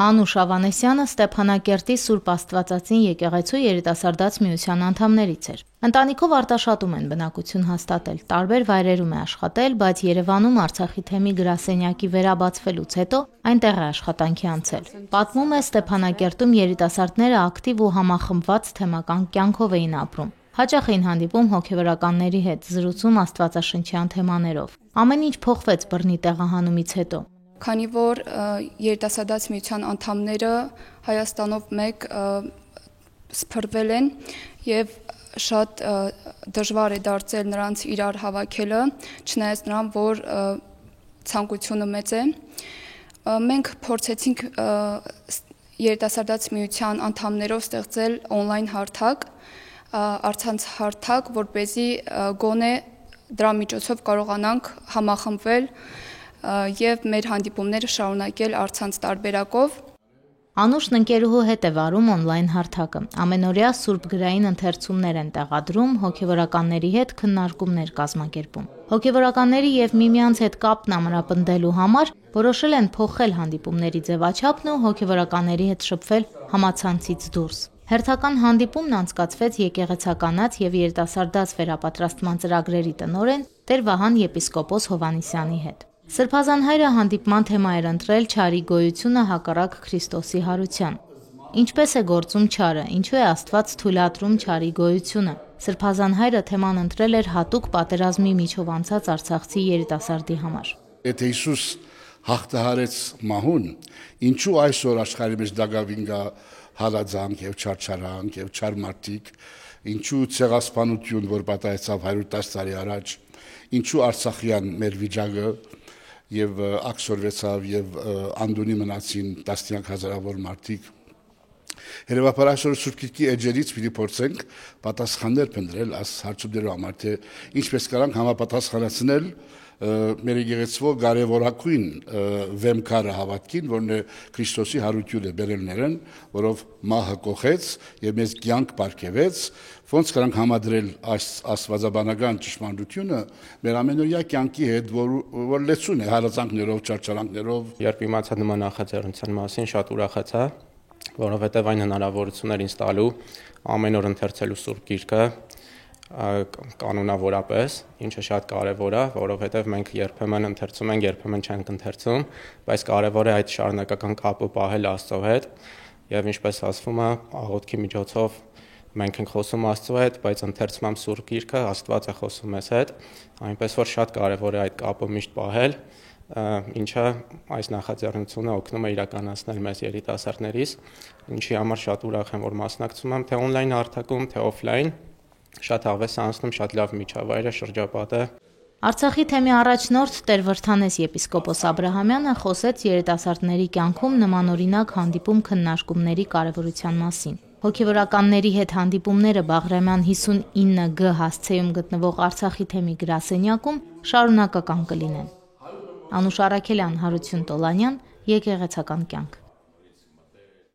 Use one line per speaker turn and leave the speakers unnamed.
Անուշ Ավանեսյանը Ստեփանակերտի Սուրբ Աստվածածին եկեղեցու երիտասարդաց միության անդամներից էր։ Ընտանիքով Արտաշատում են բնակություն հաստատել, տարբեր վայրերում է աշխատել, բայց Երևանում Արցախի թեմի գրասենյակի վերաբացվելուց հետո այնտեղ է աշխատանքի անցել։ Պատմում է, Ստեփանակերտում երիտասարդները ակտիվ ու համախմբված թեմական կյանքով էին ապրում։ Հաճախ էին հանդիպում հոգևորականների հետ, զրուցում աստվածաշնչյան թեմաներով։ Ամեն ինչ փոխվեց բռնի տեղահանումից հետո։
Քանի որ երիտասարդաց միության անդամները Հայաստանով մեկ սփռվել են եւ շատ դժվար է դարձել նրանց իրար հավաքելը, չնայած նրան, որ ցանկությունը մեծ է, մենք փորձեցինք երիտասարդաց միության անդամներով ստեղծել on-line հարթակ, առցանց հարթակ, որպեսզի գոնե դրա միջոցով կարողանանք համախմբվել եւ մեր հանդիպումները շարունակել առցանց տարբերակով։
Անուշն ընկերուհու հետ է վարում on-line հարթակը։ Ամենօրյա Սուրբ գրային ընթերցումներ են տեղադրում, հոգևորականների հետ քննարկումներ կազմակերպում։ Հոգևորականների եւ միմյանց հետ կապն ամրապնդելու համար որոշել են փոխել հանդիպումների ձևաչափն ու հոգևորականների հետ շփվել համացանցից դուրս։ Հերթական հանդիպումն անցկացվեց եկեղեցականաց եւ երիտասարդաց վերապատրաստման ծրագրերի տնօրեն Տեր Վահան եպիսկոպոս Հովհաննիսյանի հետ։ Սրբազան հայրը հանդիպման թեմա էր ընտրել չարի գոյությունը հակառակ Քրիստոսի հարության։ Ինչպես է գործում չարը, ինչու է Աստված թույլատրում չարի գոյությունը։ Սրբազան հայրը թեման ընտրել էր հատուկ պատերազմի միջով անցած արցախցի երիտասարդի համար։
Եթե Հիսուս հաղթահարեց մահուն, ինչու այսօր աշխարհի մեջ դակավին գա հալածանք եւ չարչարանք եւ չար մարդիկ, ինչու ցեղասպանություն, որ պատահեցավ 110 տարի առաջ, ինչու Արցախյան մեր վիճակը եւ ակսորվեցավ եւ անդունի մնացին տասնյակ հազարավոր մարդիկ։ Երևաբար այսօր Սուրբ Գիրքի էջերից պիտի փորձենք պատասխաններ փնտրել այս հարցումներով համար, թե ինչպես կարանք համապատասխանեցնել մեր եկեղեցվո կարևորագույն վեմքարը հավատքին, որն է Քրիստոսի հարությունը բերելներն, որով մահը կողեց եւ մեզ կյանք ապարգևեց, ոնց կարանք համադրել այս աստվածաբանական ճշմարտությունը մեր ամենօրյա կյանքի հետ, որ լեցուն է հալածանքներով, չարչարանքներով։
Երբ իմացա նման նախաձեռնության մասին, շատ ուրախացա, որովհետեւ այն հնարավորություն էր ինձ տալու ամեն օր ընթերցելու Սուրբ Գիրքը կանոնավորապես, ինչը շատ կարևոր է, որովհետև մենք երբեմն ընթերցում ենք, երբեմն չենք ընթերցում, բայց կարևոր է այդ շարունակական կապը պահել Աստծո հետ, եւ ինչպես ասվում է, աղոթքի միջոցով մենք ենք խոսում Աստծո հետ, բայց ընթերցմամբ Սուրբ Գիրքը Աստված է խոսում մեզ հետ, այնպես որ շատ կարևոր է այդ կապը միշտ պահել, ինչը այս նախաձեռնությունը օգնում է իրականացնել մեզ երիտասարդներից, ինչի համար շատ ուրախ եմ, որ մասնակցում եմ թե on-line հարթակում, թե off-line։ Շատ հավես անցնում, շատ լավ միջավայր է, շրջապատ է։
Արցախի թեմի առաջնորդ Տեր Վրթանես եպիսկոպոս Աբրահամյանը խոսեց երիտասարդների կյանքում նմանօրինակ հանդիպում քննարկումների կարևորության մասին։ Հոգևորականների հետ հանդիպումները Բաղրամյան 59G հասցեում գտնվող Արցախի թեմի գրասենյակում շարունակական կլինեն։ Անուշ Արաքելյան, Հարություն Տոլանյան, Եկեղեցական կյանք։